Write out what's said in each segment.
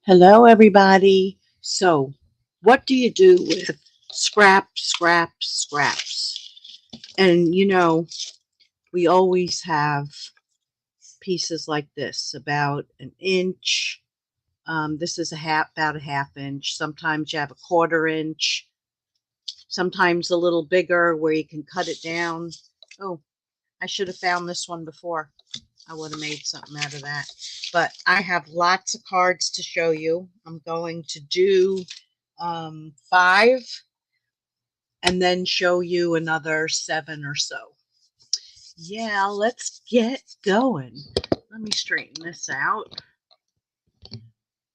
Hello, everybody. So, what do you do with scraps? And we always have pieces like this, about an inch. This is about a half inch. Sometimes you have a quarter inch. Sometimes a little bigger where you can cut it down. Oh, I should have found this one before. I would have made something out of that. But I have lots of cards to show you. I'm going to do 5 and then show you another 7 or so. Yeah, let's get going. Let me straighten this out.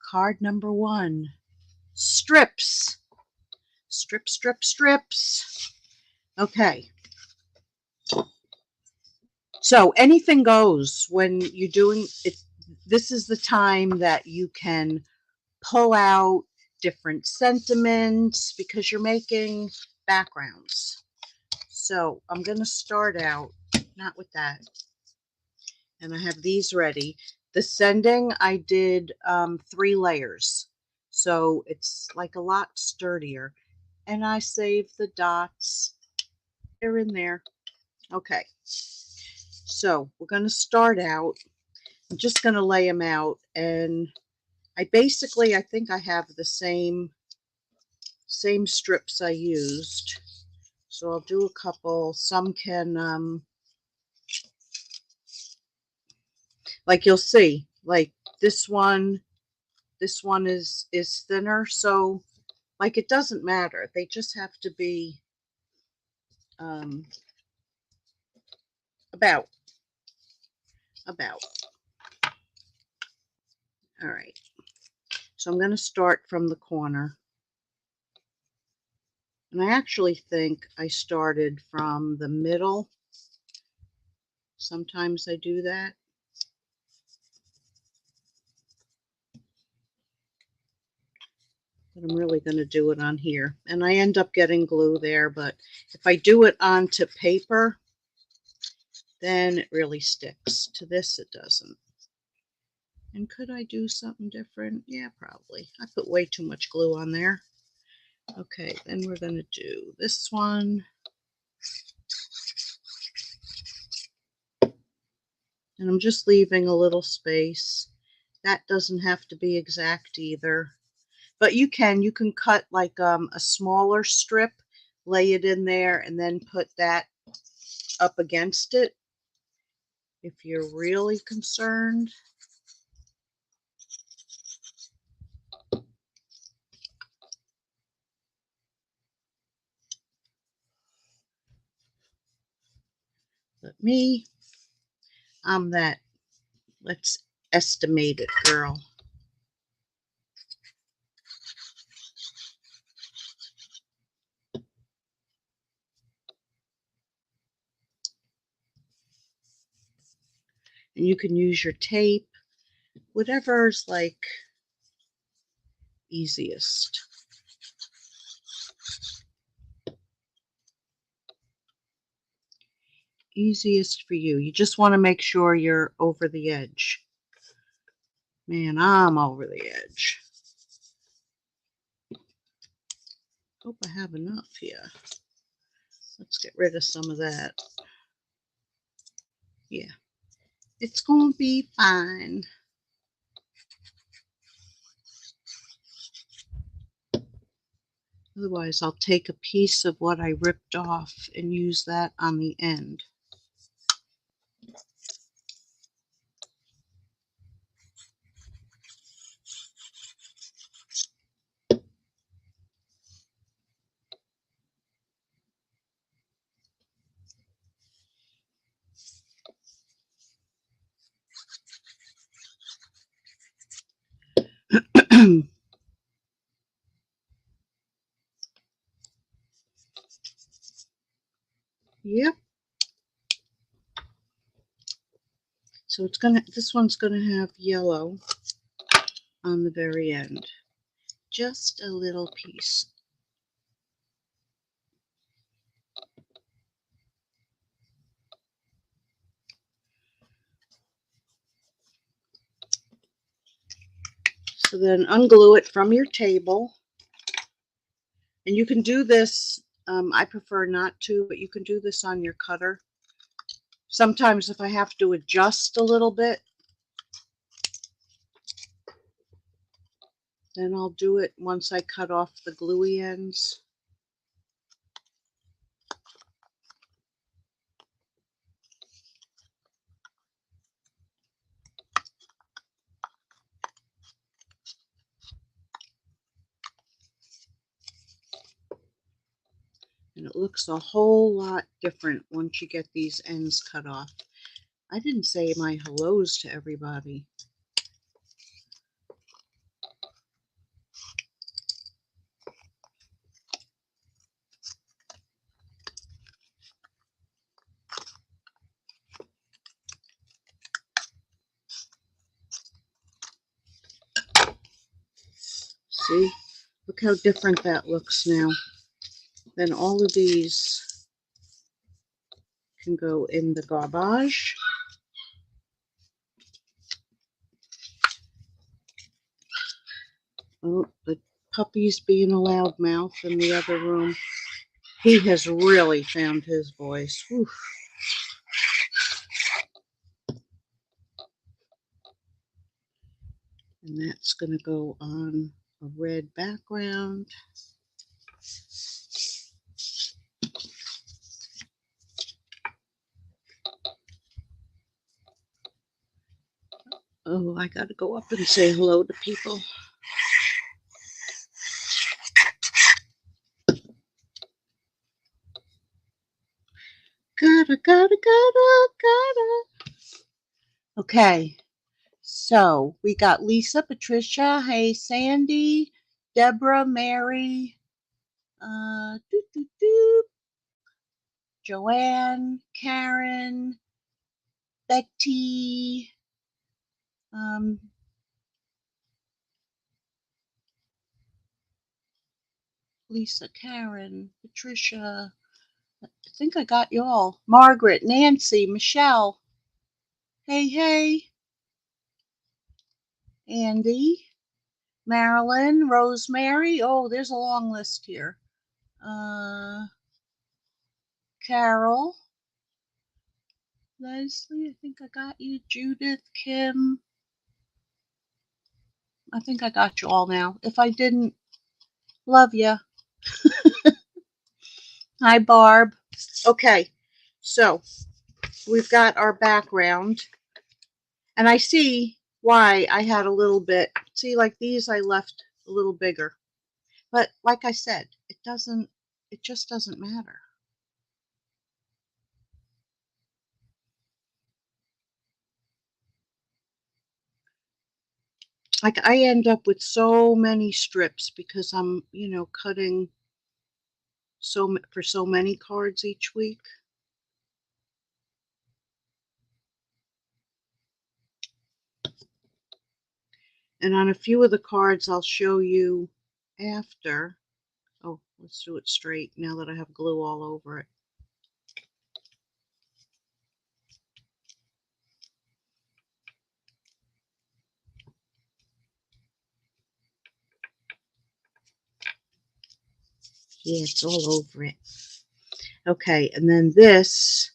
Card number 1. Strips. Strips. Okay. So anything goes when you're doing it. This is the time that you can pull out different sentiments because you're making backgrounds. So I'm going to start out not with that. And I have these ready. The sending, I did 3 layers. So it's like a lot sturdier. And I saved the dots. They're in there. Okay. So we're going to start out. I'm just going to lay them out. And I think I have the same strips I used. So I'll do a couple. Some can, like you'll see, like this one is thinner. So like it doesn't matter. They just have to be about. All right. So I'm going to start from the corner. And I actually think I started from the middle. Sometimes I do that. But I'm really going to do it on here. And I end up getting glue there. But if I do it onto paper, then it really sticks. To this, it doesn't. And could I do something different? Yeah, probably. I put way too much glue on there. Okay, then we're going to do this one. And I'm just leaving a little space. That doesn't have to be exact either. But you can cut like a smaller strip, lay it in there, and then put that up against it if you're really concerned. But me, I'm that let's estimate it girl. And you can use your tape, whatever's like easiest. Easiest for you. You just want to make sure you're over the edge. Man, I'm over the edge. Hope I have enough here. Let's get rid of some of that. Yeah, it's going to be fine. Otherwise, I'll take a piece of what I ripped off and use that on the end. Yep. So this one's gonna have yellow on the very end. Just a little piece. So then unglue it from your table. And you can do this, I prefer not to, but you can do this on your cutter. Sometimes if I have to adjust a little bit, then I'll do it once I cut off the gluey ends. And it looks a whole lot different once you get these ends cut off. I didn't say my hellos to everybody. See? Look how different that looks now. Then all of these can go in the garbage. Oh, the puppy's being a loudmouth in the other room. He has really found his voice. Whew. And that's going to go on a red background. Oh, I got to go up and say hello to people. Gotta. Okay, so we got Lisa, Patricia, hey, Sandy, Deborah, Mary, Joanne, Karen, Betty, Lisa, Karen, Patricia. I think I got you all. Margaret, Nancy, Michelle. Hey. Andy, Marilyn, Rosemary. Oh, there's a long list here. Carol, Leslie, I think I got you. Judith, Kim. I think I got you all now. If I didn't, love you. Hi, Barb. Okay, so we've got our background. And I see why I had a little bit. See, like these I left a little bigger. But like I said, it just doesn't matter. Like I end up with so many strips because I'm, cutting for so many cards each week. And on a few of the cards I'll show you after. Oh, let's do it straight now that I have glue all over it. Yeah, it's all over it. Okay, and then this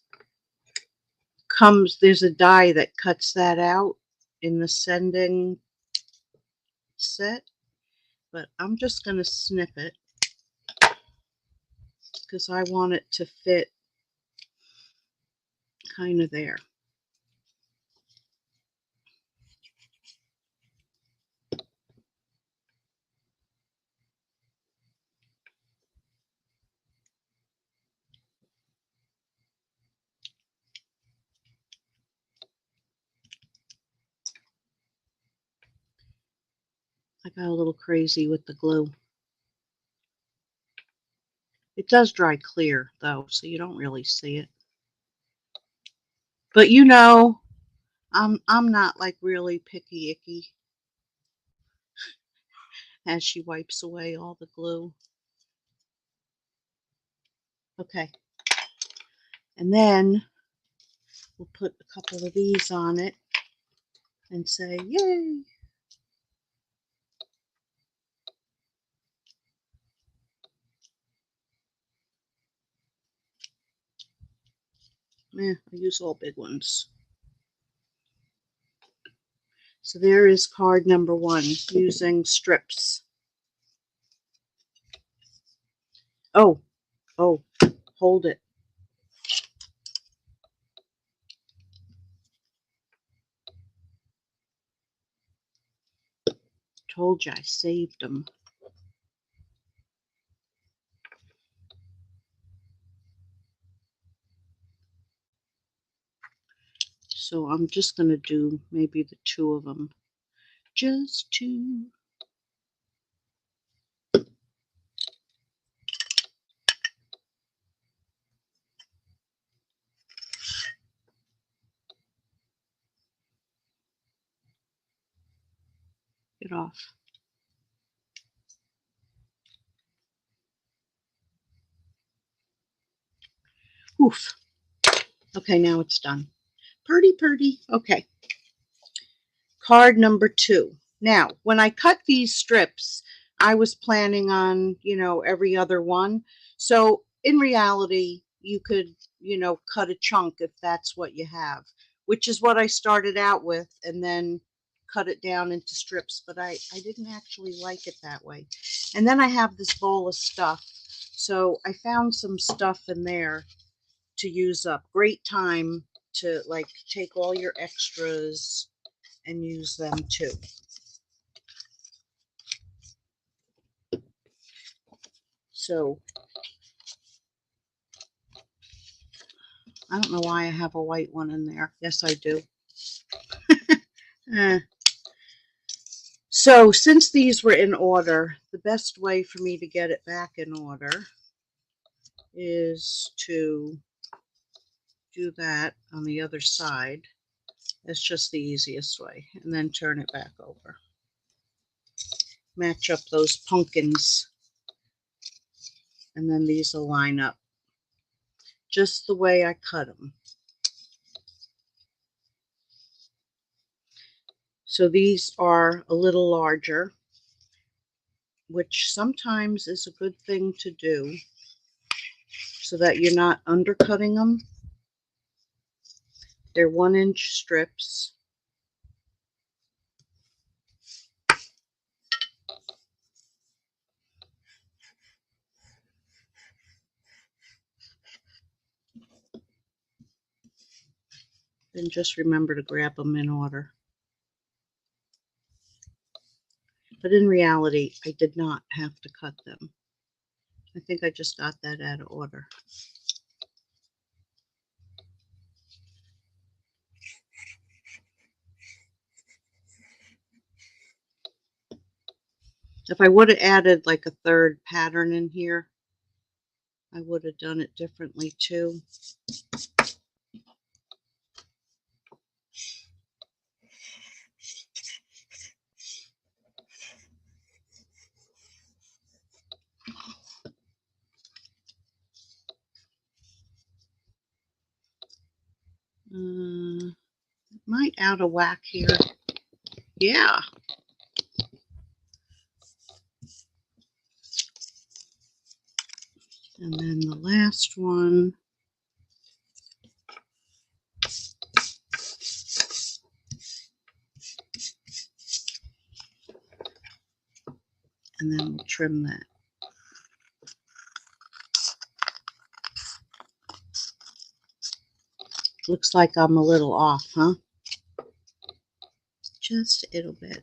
there's a die that cuts that out in the sending set, but I'm just going to snip it because I want it to fit kind of there. I got a little crazy with the glue. It does dry clear though, so you don't really see it. But I'm not like really picky icky as she wipes away all the glue. Okay. And then we'll put a couple of these on it and say, yay. I use all big ones. So there is card number 1 using strips. Oh, hold it. Told you I saved them. So I'm just going to do maybe the 2 of them. Just 2. Get off. Oof. Okay, now it's done. Purdy. Okay. Card number 2. Now, when I cut these strips, I was planning on, every other one. So in reality, you could, cut a chunk if that's what you have, which is what I started out with, and then cut it down into strips, but I didn't actually like it that way. And then I have this bowl of stuff. So I found some stuff in there to use up. Great time to like take all your extras and use them too. So I don't know why I have a white one in there. Yes, I do. So since these were in order, the best way for me to get it back in order is to do that on the other side. That's just the easiest way. And then turn it back over. Match up those pumpkins. And then these will line up just the way I cut them. So these are a little larger, which sometimes is a good thing to do so that you're not undercutting them. They're 1-inch strips. Then just remember to grab them in order. But in reality, I did not have to cut them. I think I just got that out of order. If I would have added like a 3rd pattern in here, I would have done it differently too. Might out of whack here. Yeah. And then the last one. And then we'll trim that. Looks like I'm a little off, huh? Just a little bit.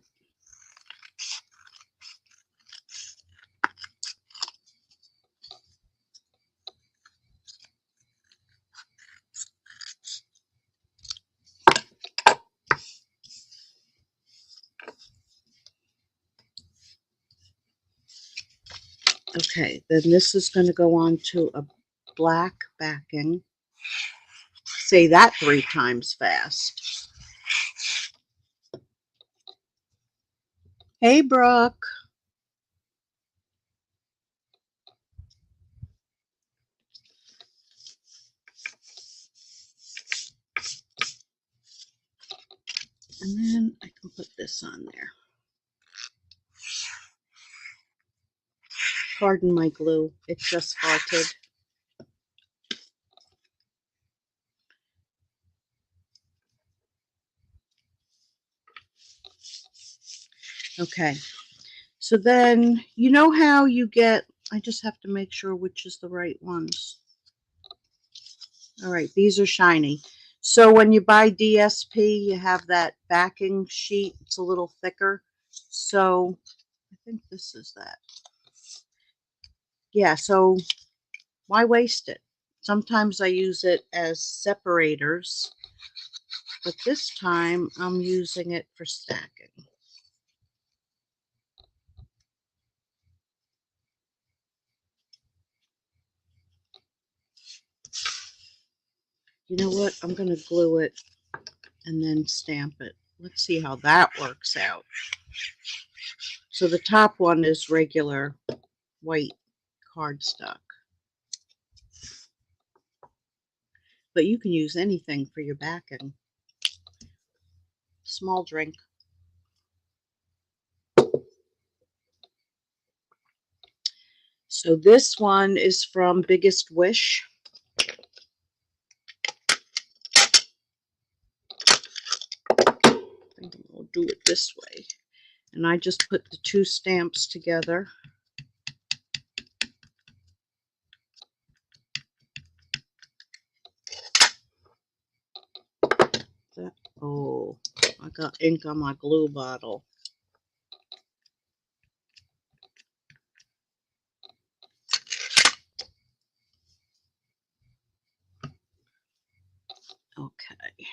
Okay, then this is going to go on to a black backing. Say that 3 times fast. Hey, Brooke. And then I can put this on there. Pardon my glue. It just farted. Okay, so then you know how you get, I just have to make sure which is the right ones. All right, these are shiny. So when you buy DSP, you have that backing sheet. It's a little thicker. So I think this is that. Yeah, so why waste it? Sometimes I use it as separators, but this time I'm using it for stacking. You know what? I'm going to glue it and then stamp it. Let's see how that works out. So the top one is regular white cardstock. But you can use anything for your backing. Small drink. So this one is from Biggest Wish. I think I'll do it this way. And I just put the two stamps together. Oh, I got ink on my glue bottle. Okay.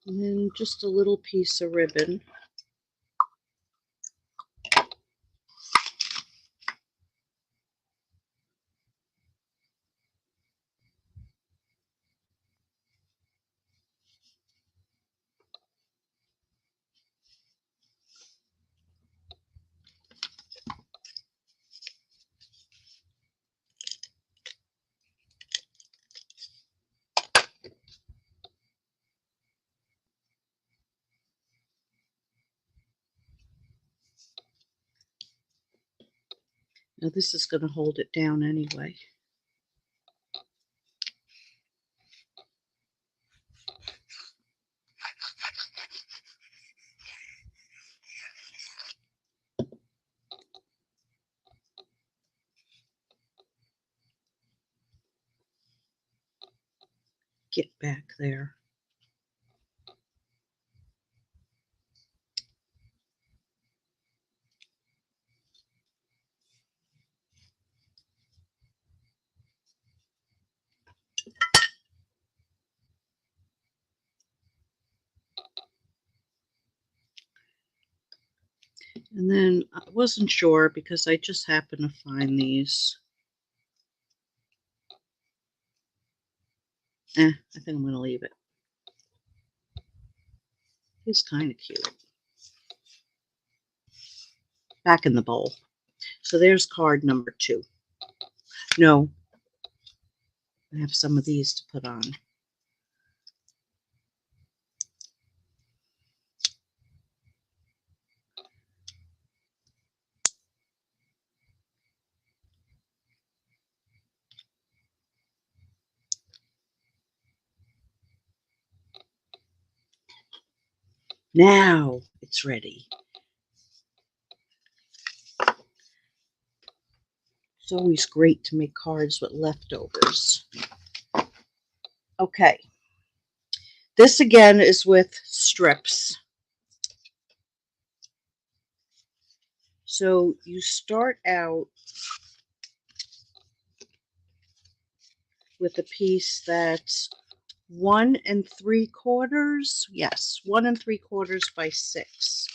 And then just a little piece of ribbon. Now this is going to hold it down anyway. Get back there. And then I wasn't sure because I just happened to find these. I think I'm going to leave it. It's kind of cute. Back in the bowl. So there's card number 2. No, I have some of these to put on. Now it's ready. It's always great to make cards with leftovers. Okay. This again is with strips. So you start out with a piece that's 1 3/4. Yes, 1 3/4 by 6.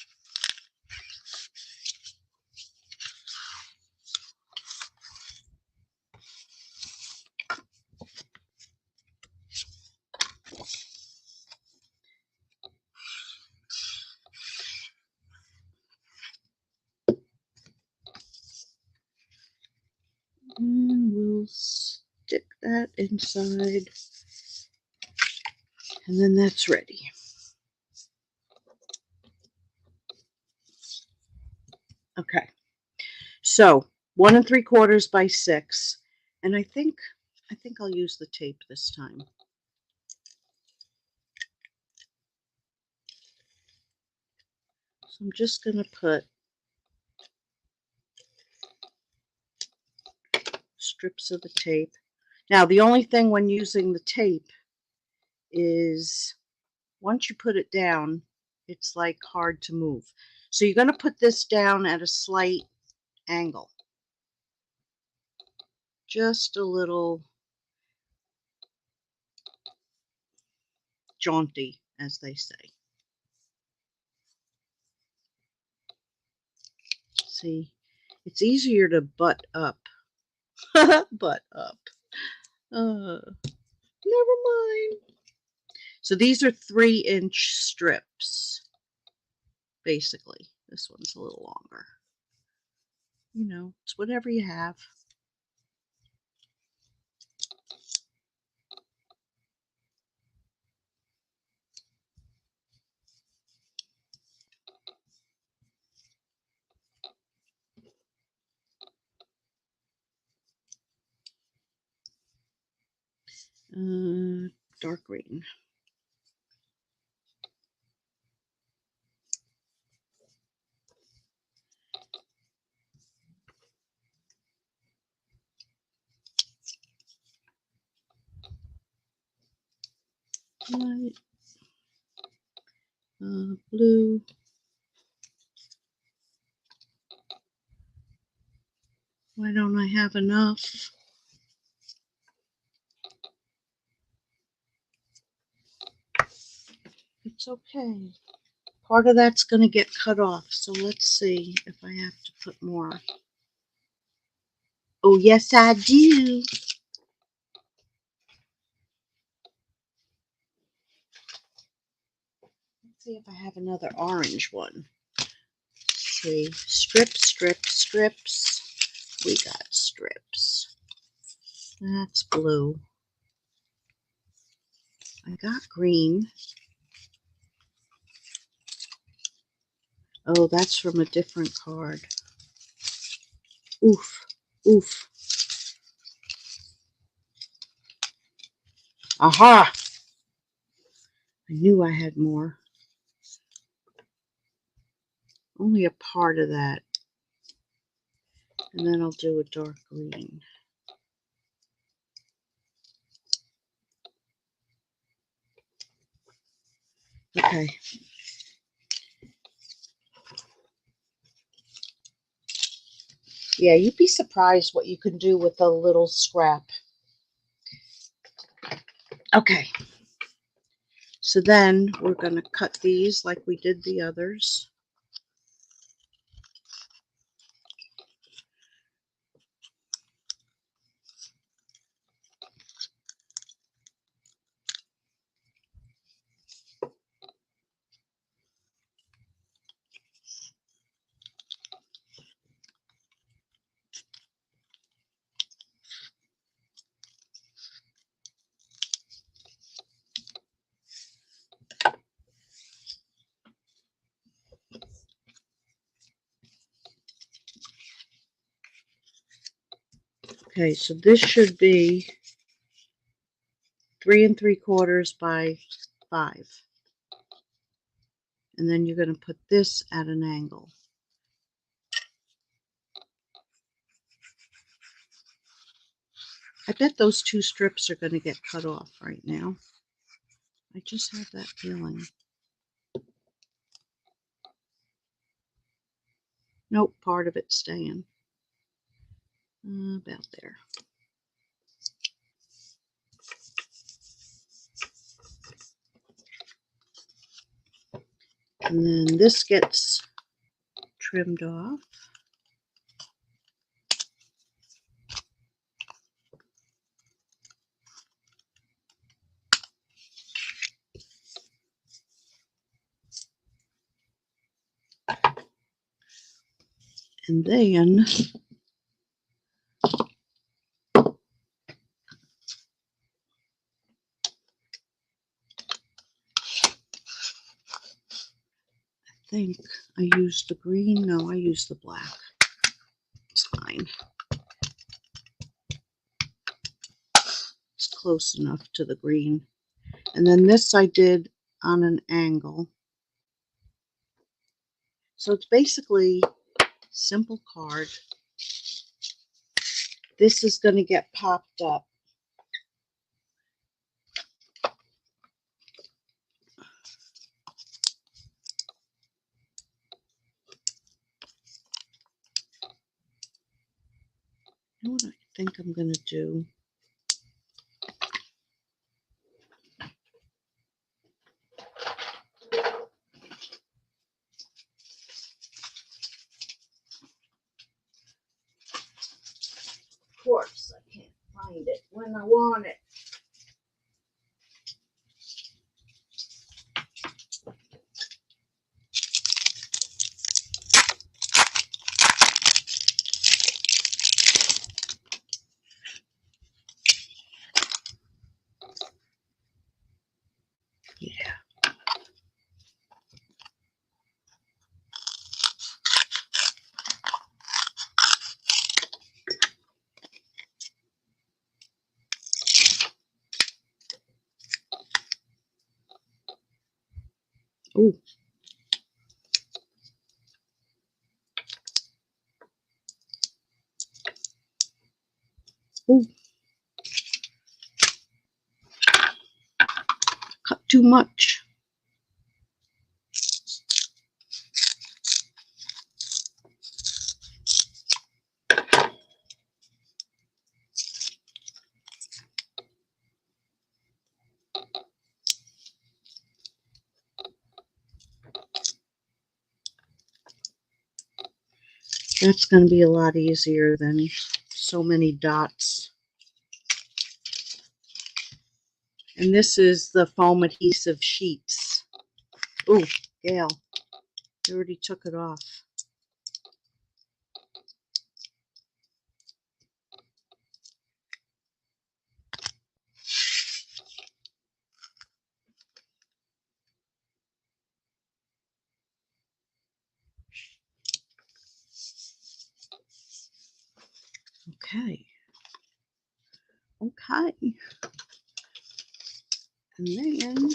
And we'll dip that inside, and then that's ready. Okay, so 1 3/4 by 6, and I think I'll use the tape this time. So I'm just going to put strips of the tape. Now, the only thing when using the tape is once you put it down, it's like hard to move. So you're going to put this down at a slight angle. Just a little jaunty, as they say. See, it's easier to butt up. Butt up. Never mind. So these are 3-inch strips, basically. This one's a little longer. You know, it's whatever you have. Dark green. White. Blue. Why don't I have enough? It's okay. Part of that's going to get cut off, so let's see if I have to put more. Oh, yes, I do. Let's see if I have another orange one. Let's see, strips, strips, strips. We got strips. That's blue. I got green. Oh, that's from a different card. Oof, oof. Aha! I knew I had more. Only a part of that. And then I'll do a dark green. Okay. Yeah, you'd be surprised what you can do with a little scrap. Okay. So then we're going to cut these like we did the others. Okay, so this should be 3 3/4 by 5. And then you're going to put this at an angle. I bet those 2 strips are going to get cut off right now. I just have that feeling. Nope, part of it's staying. About there. And then this gets trimmed off. And then think I used the green. No, I used the black. It's fine. It's close enough to the green. And then this I did on an angle. So it's basically simple card. This is going to get popped up. You know what I think I'm going to do? Of course, I can't find it when I want it. Yeah. Ooh. Ooh. Cut too much. That's going to be a lot easier than so many dots. And this is the foam adhesive sheets. Oh, Gail, you already took it off. Okay. Okay. And then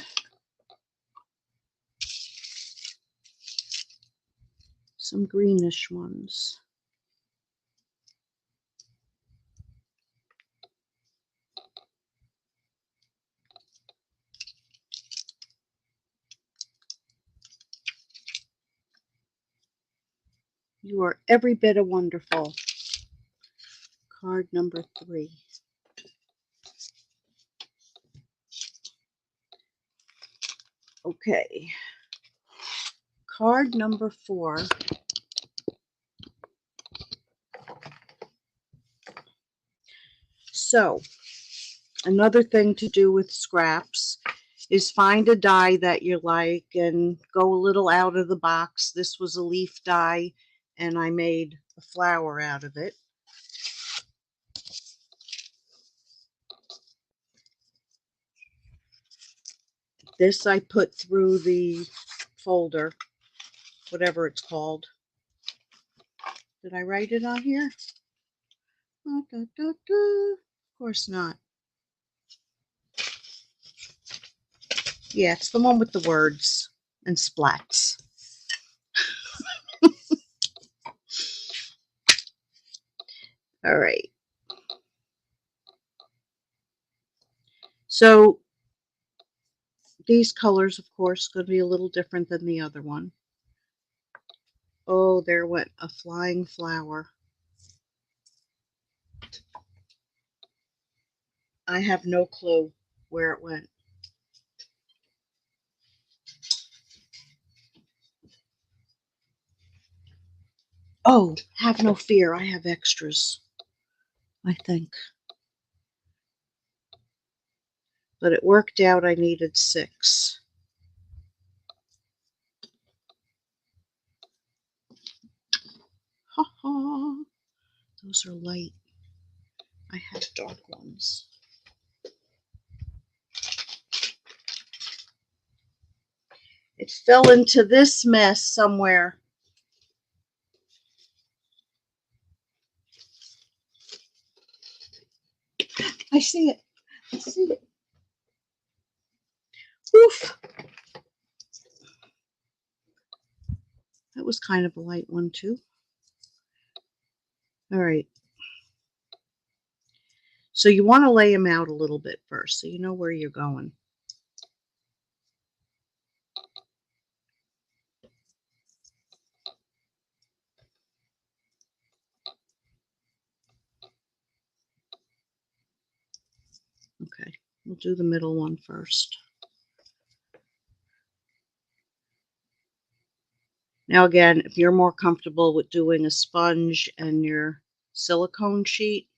some greenish ones. You are every bit of wonderful. Card number 3. Okay. Card number 4. So, another thing to do with scraps is find a die that you like and go a little out of the box. This was a leaf die, and I made a flower out of it. This I put through the folder, whatever it's called. Did I write it on here? Of course not. Yeah, it's the one with the words and splats. All right. So these colors, of course, going to be a little different than the other one. Oh, there went a flying flower. I have no clue where it went. Oh, have no fear. I have extras, I think. But it worked out I needed 6. Ha ha. Those are light. I have dark ones. It fell into this mess somewhere. I see it. I see it. Oof. That was kind of a light one too. All right. So you want to lay them out a little bit first so you know where you're going. Okay, we'll do the middle one first. Now again, if you're more comfortable with doing a sponge and your silicone sheet,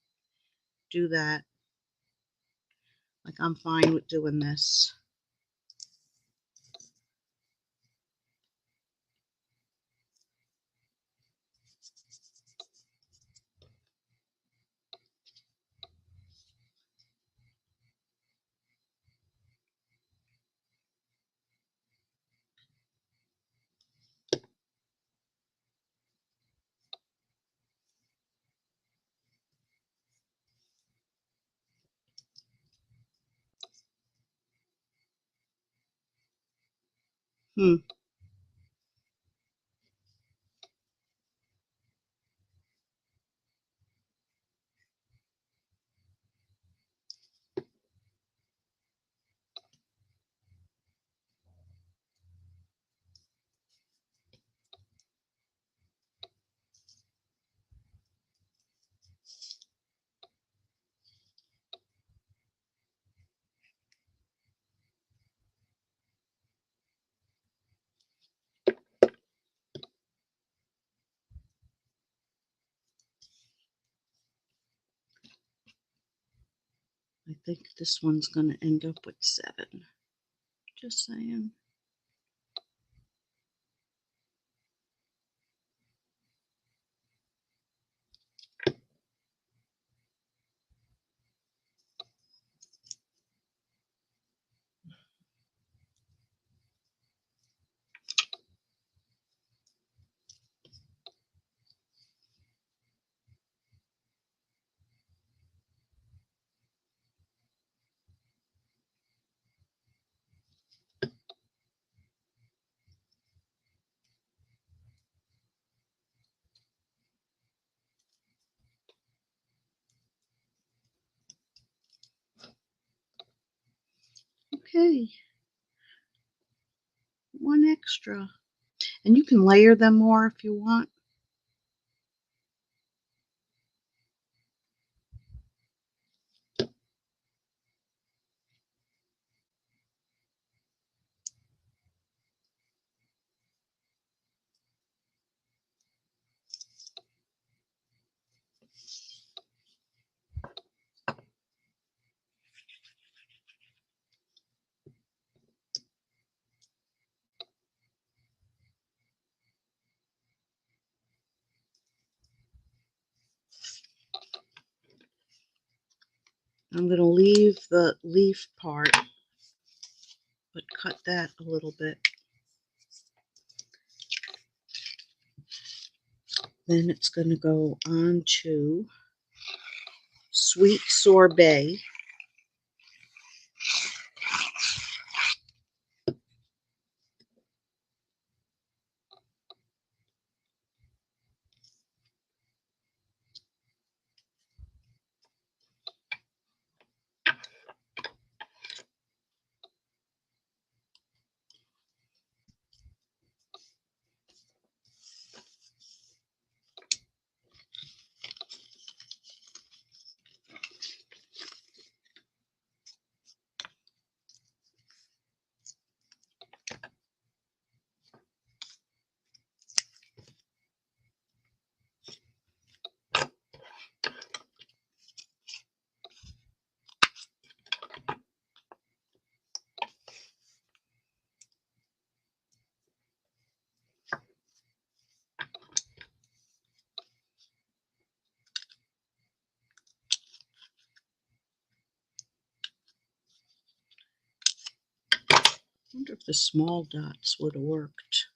do that. Like I'm fine with doing this. Hmm. I think this one's going to end up with 7. Just saying. Okay. One extra. And you can layer them more if you want. I'm going to leave the leaf part, but cut that a little bit. Then it's going to go on to Sweet Sorbet. wonder if the small dots would have worked.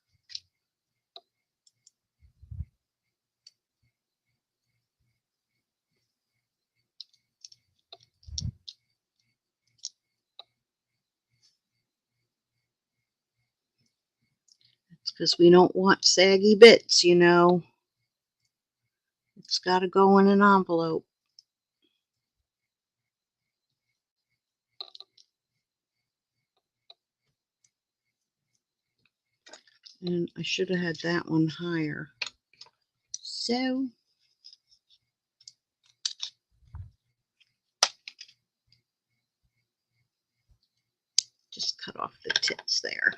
That's because we don't want saggy bits, you know. It's got to go in an envelope. And I should have had that one higher. So just cut off the tips there.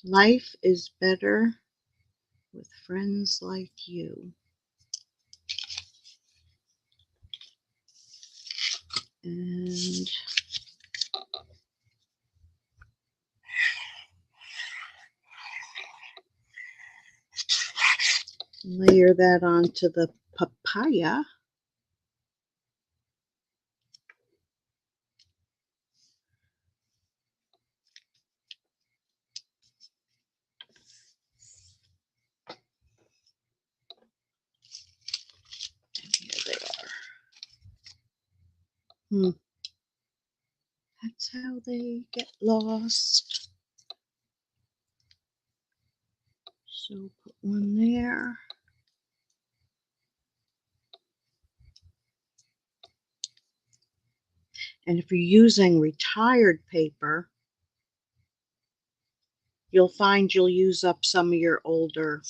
Life is better with friends like you. And layer that onto the papaya. And here they are. That's how they get lost. So put one there. And if you're using retired paper, you'll find you'll use up some of your older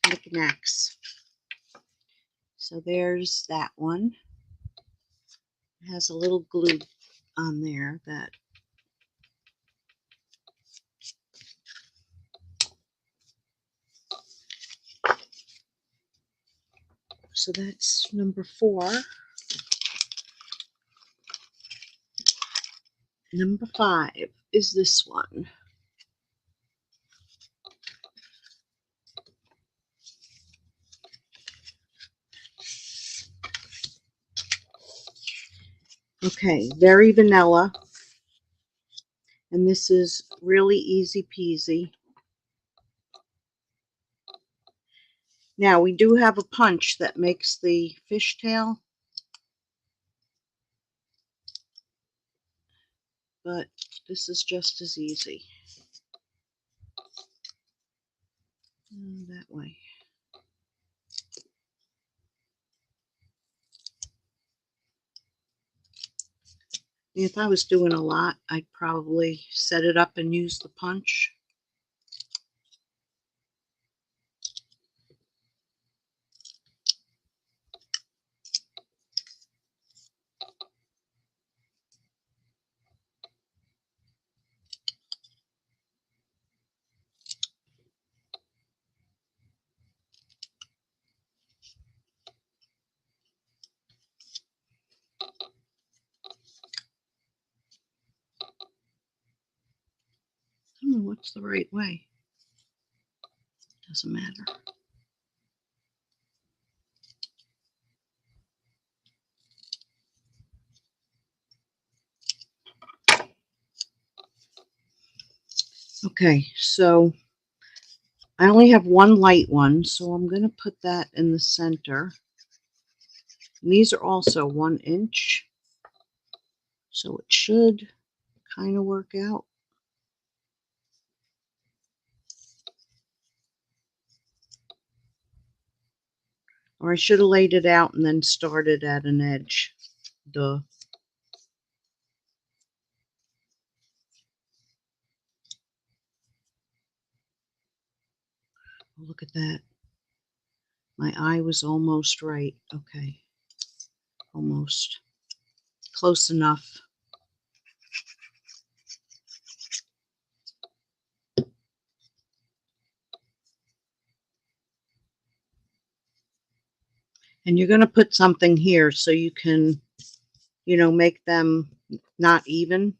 knickknacks. So there's that one. It has a little glue on there that so that's number 4. Number 5 is this one. Okay, very vanilla. And this is really easy peasy. Now we do have a punch that makes the fishtail, but this is just as easy. That way. If I was doing a lot, I'd probably set it up and use the punch. I don't know what's the right way. Doesn't matter. Okay, so I only have one light one, so I'm going to put that in the center. And these are also 1 inch, so it should kind of work out. Or I should have laid it out and then started at an edge. Duh. Oh, look at that. My eye was almost right. Okay. Almost. Close enough. And you're going to put something here so you can, you know, make them not even.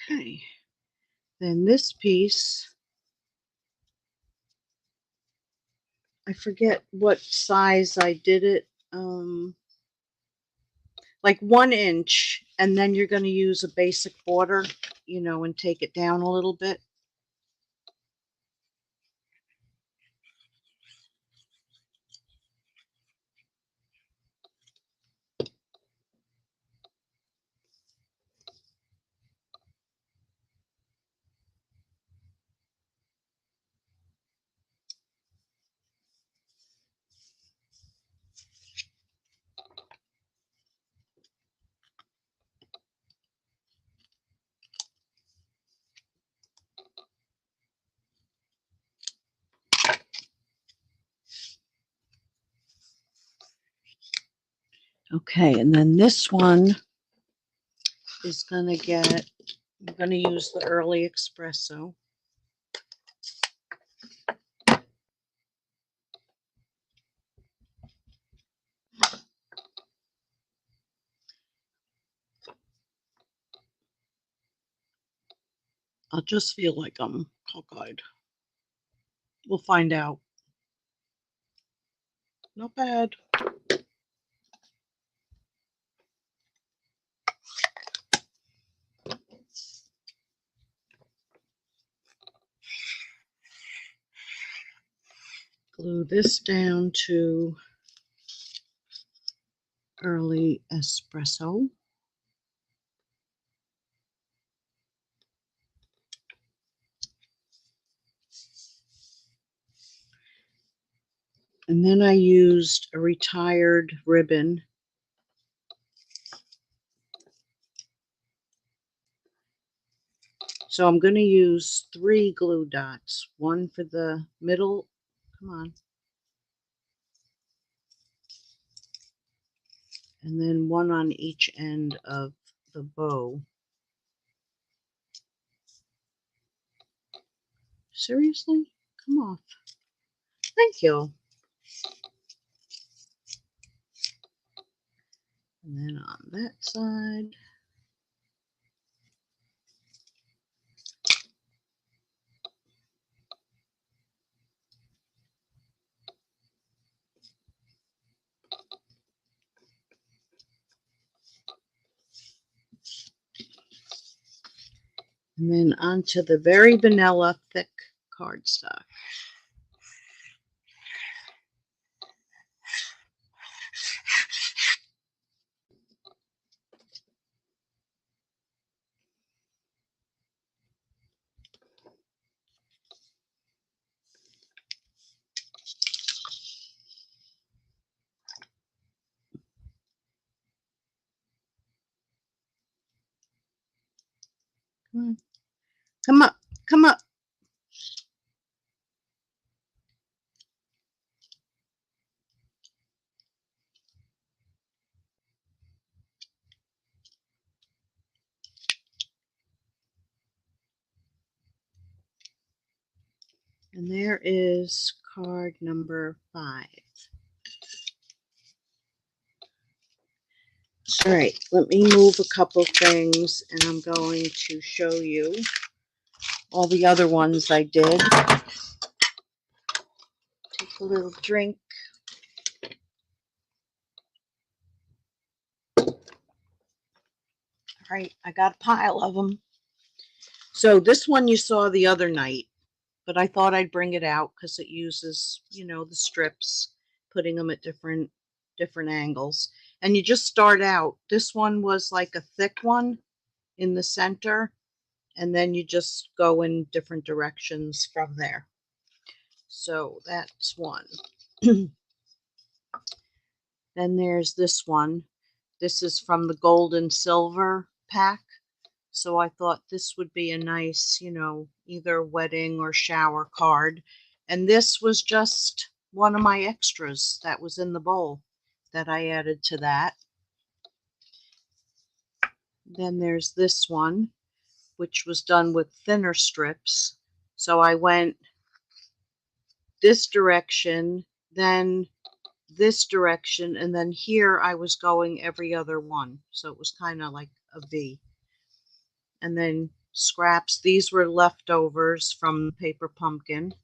Okay. Then this piece, I forget what size I did it. Like 1 inch, and then you're going to use a basic border, you know, and take it down a little bit. Okay, and then this one is going to get, I'm going to use the early espresso. I just feel like I'm cockeyed. We'll find out. Not bad. Glue this down to early espresso. And then I used a retired ribbon. So I'm going to use 3 glue dots, one for the middle, come on, and then one on each end of the bow. Seriously? Come off. Thank you. And then on that side. And then onto the very vanilla thick cardstock. Come on. Come up. Come up. And there is card number 5. All right, let me move a couple things, and I'm going to show you all the other ones I did. Take a little drink. All right, I got a pile of them. So this one you saw the other night, but I thought I'd bring it out because it uses, the strips, putting them at different angles. And you just start out. This one was like a thick one in the center, and then you just go in different directions from there. So that's one. Then there's this one. This is from the gold and silver pack. So I thought this would be a nice, either wedding or shower card. And this was just one of my extras that was in the bowl that I added to that. Then there's this one, which was done with thinner strips. So I went this direction, then this direction, and then here I was going every other one. So it was kind of like a V. And then scraps. These were leftovers from Paper Pumpkin.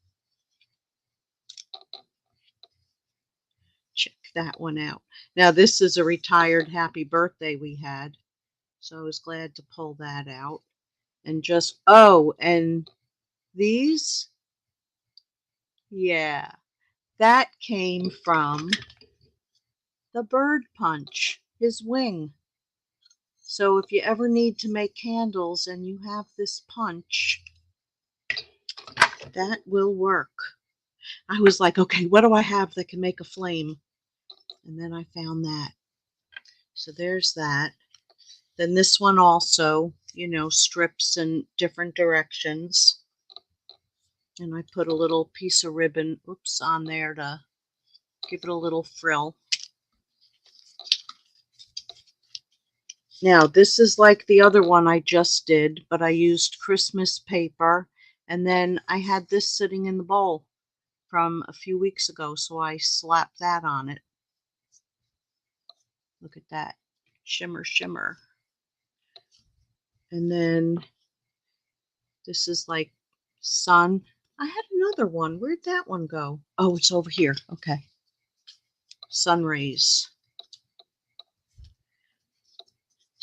Check that one out. Now this is a retired happy birthday we had. So I was glad to pull that out. And just, oh, and these, yeah, that came from the bird punch, his wing. So if you ever need to make candles and you have this punch, that will work. I was like, okay, what do I have that can make a flame? And then I found that. So there's that. Then this one also, strips in different directions. And I put a little piece of ribbon, on there to give it a little frill. Now, this is like the other one I just did, but I used Christmas paper. And then I had this sitting in the bowl from a few weeks ago, so I slapped that on it. Look at that. Shimmer, shimmer. And then this is like sun. I had another one. Where'd that one go? Oh, it's over here. Okay. Sun rays.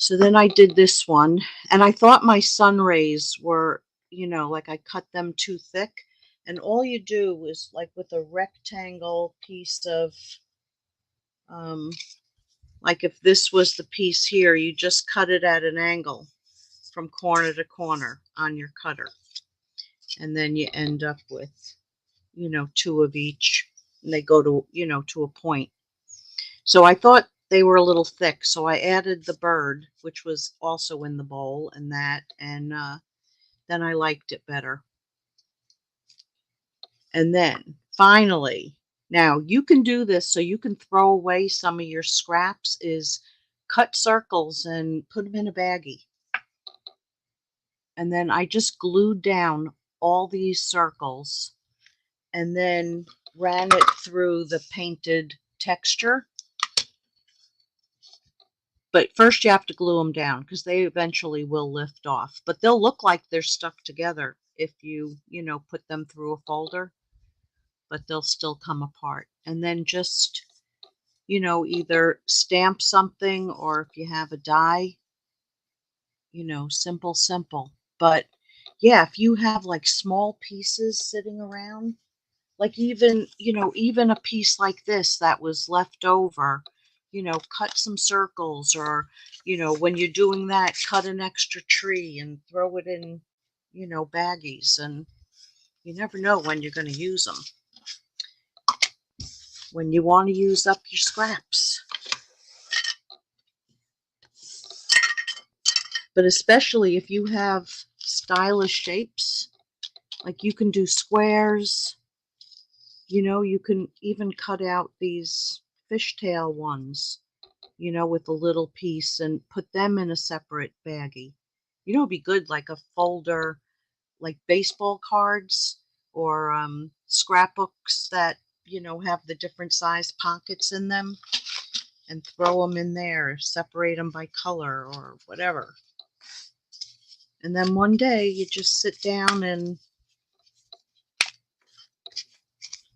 So then I did this one, and I thought my sun rays were, like I cut them too thick. And all you do is like with a rectangle piece of, like if this was the piece here, you just cut it at an angle from corner to corner on your cutter. And then you end up with, two of each, and they go to, to a point. So I thought they were a little thick, so I added the bird, which was also in the bowl, and that, and then I liked it better. And then finally, now you can do this so you can throw away some of your scraps, is cut circles and put them in a baggie. And then I just glued down all these circles and then ran it through the painted texture. But first you have to glue them down because they eventually will lift off. But they'll look like they're stuck together if you, put them through a folder. But they'll still come apart. And then just, either stamp something, or if you have a die, simple, simple. But yeah, if you have like small pieces sitting around, like even a piece like this that was left over, cut some circles, or, when you're doing that, cut an extra tree and throw it in, baggies, and you never know when you're going to use them. When you want to use up your scraps. But especially if you have stylish shapes, like you can do squares, you can even cut out these fishtail ones, with a little piece and put them in a separate baggie. It'd be good like a folder, like baseball cards or scrapbooks that, have the different size pockets in them, and throw them in there, separate them by color or whatever. And then one day you just sit down and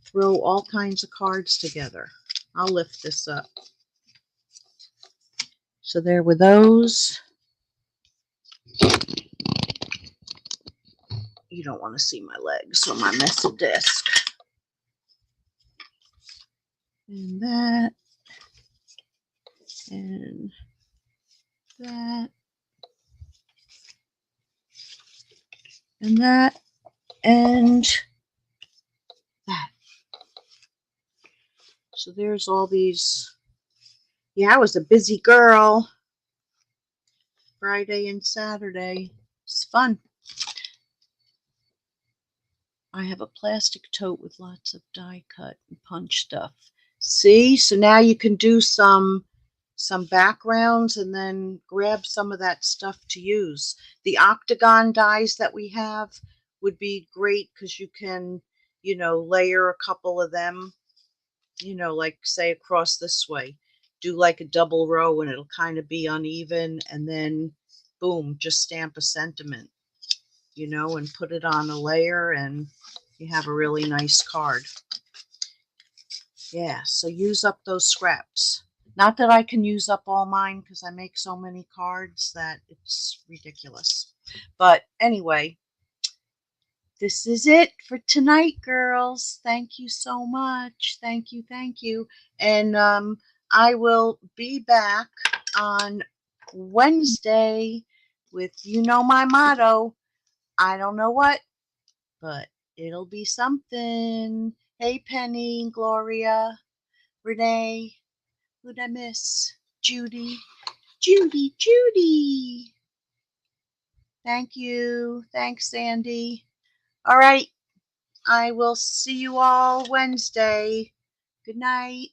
throw all kinds of cards together. I'll lift this up. So there were those. you don't want to see my legs or my messy disc. And that. And that. And that. And that. So there's all these. Yeah, I was a busy girl. Friday and Saturday. It's fun. I have a plastic tote with lots of die cut and punch stuff. See, so now you can do some backgrounds and then grab some of that stuff to use. The octagon dies that we have would be great because you can, you know, layer a couple of them, you know, like say across this way. Do like a double row and it'll kind of be uneven, and then boom, just stamp a sentiment, you know, and put it on a layer and you have a really nice card. Yeah, so use up those scraps. Not that I can use up all mine because I make so many cards that it's ridiculous. But anyway, this is it for tonight, girls. Thank you so much. Thank you, thank you. And I will be back on Wednesday with, you know, my motto. I don't know what, but it'll be something. Hey, Penny, Gloria, Renee, who'd I miss? Judy. Judy, Judy. Thank you. Thanks, Sandy. All right. I will see you all Wednesday. Good night.